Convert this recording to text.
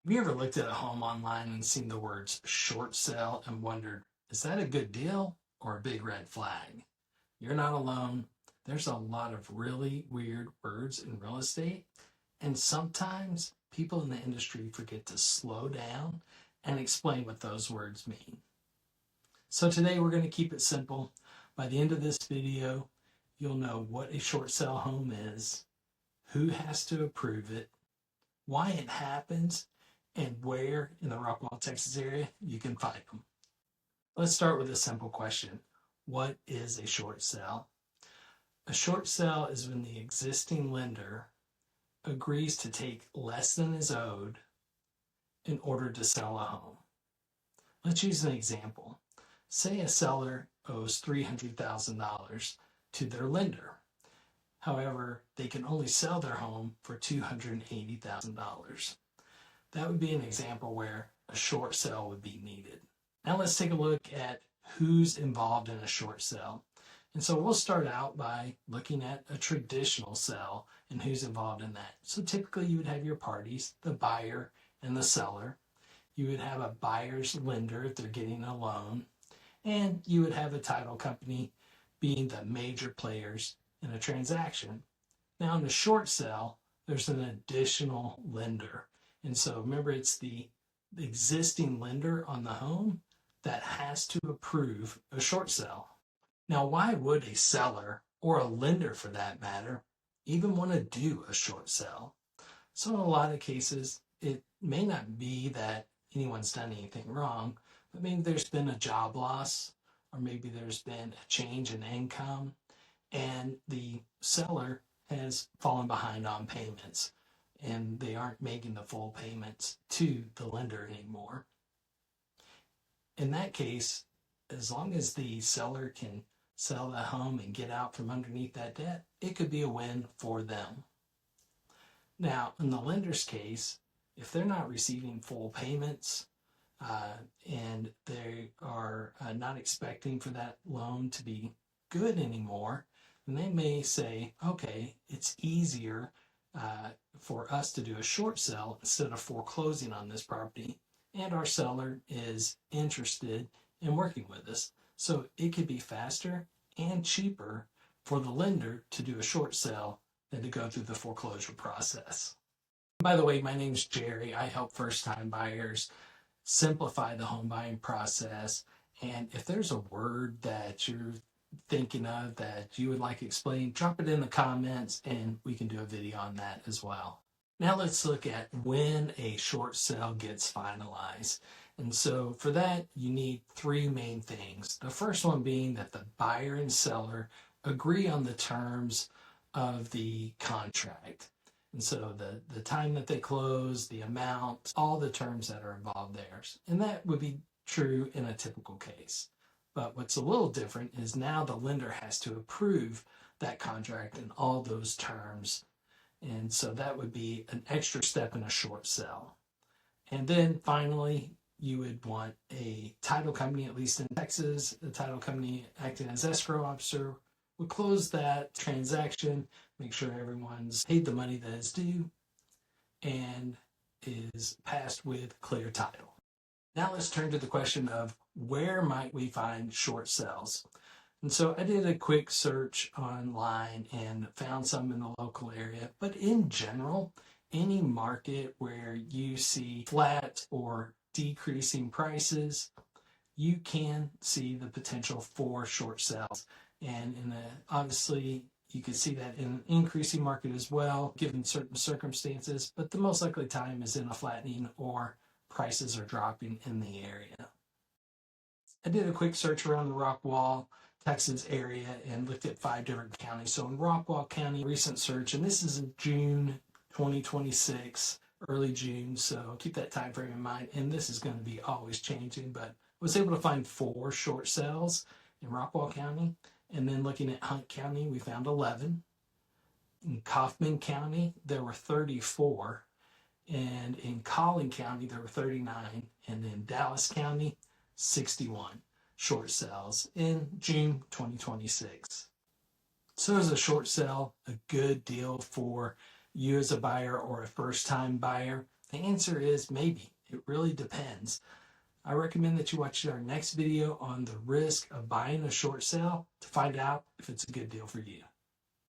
Have you ever looked at a home online and seen the words short sale and wondered, is that a good deal or a big red flag? You're not alone. There's a lot of really weird words in real estate, and sometimes people in the industry forget to slow down and explain what those words mean. So today we're going to keep it simple. By the end of this video, you'll know what a short sale home is, who has to approve it, why it happens, and where in the Rockwall, Texas area you can find them. Let's start with a simple question. What is a short sale? A short sale is when the existing lender agrees to take less than is owed in order to sell a home. Let's use an example. Say a seller owes $300,000 to their lender. However, they can only sell their home for $280,000. That would be an example where a short sale would be needed. Now let's take a look at who's involved in a short sale. And so we'll start out by looking at a traditional sale and who's involved in that. So typically you would have your parties, the buyer and the seller. You would have a buyer's lender if they're getting a loan. And you would have a title company being the major players in a transaction. Now in a short sale, there's an additional lender. And so remember, it's the existing lender on the home that has to approve a short sale. Now, why would a seller, or a lender for that matter, even want to do a short sale? So in a lot of cases, it may not be that anyone's done anything wrong, but maybe there's been a job loss, or maybe there's been a change in income, and the seller has fallen behind on payments, and they aren't making the full payments to the lender anymore. In that case, as long as the seller can sell the home and get out from underneath that debt, it could be a win for them. Now, in the lender's case, if they're not receiving full payments and they are not expecting for that loan to be good anymore, then they may say, okay, it's easier for us to do a short sale instead of foreclosing on this property, and our seller is interested in working with us. So it could be faster and cheaper for the lender to do a short sale than to go through the foreclosure process. By the way, my name's Jerry. I help first-time buyers simplify the home buying process. And if there's a word that you're thinking of that you would like explained, drop it in the comments and we can do a video on that as well. Now let's look at when a short sale gets finalized. And so for that, you need three main things. The first one being that the buyer and seller agree on the terms of the contract. And so the time that they close, the amount, all the terms that are involved there. And that would be true in a typical case. But what's a little different is now the lender has to approve that contract and all those terms. And so that would be an extra step in a short sale. And then finally, you would want a title company, at least in Texas, the title company acting as escrow officer would close that transaction, make sure everyone's paid the money that is due, and is passed with clear title. Now let's turn to the question of where might we find short sales? And so I did a quick search online and found some in the local area, but in general, any market where you see flat or decreasing prices, you can see the potential for short sales. And obviously, you can see that in an increasing market as well, given certain circumstances, but the most likely time is in a flattening or prices are dropping in the area. I did a quick search around the Rockwall, Texas area and looked at 5 different counties. So in Rockwall County, recent search, and this is in June 2026, early June, so keep that time frame in mind. And this is going to be always changing, but I was able to find 4 short sales in Rockwall County. And then looking at Hunt County, we found 11. In Kaufman County, there were 34. And in Collin County, there were 39. And in Dallas County, 61 short sales in June 2026. So is a short sale a good deal for you as a buyer or a first-time buyer? The answer is maybe. It really depends. I recommend that you watch our next video on the risk of buying a short sale to find out if it's a good deal for you.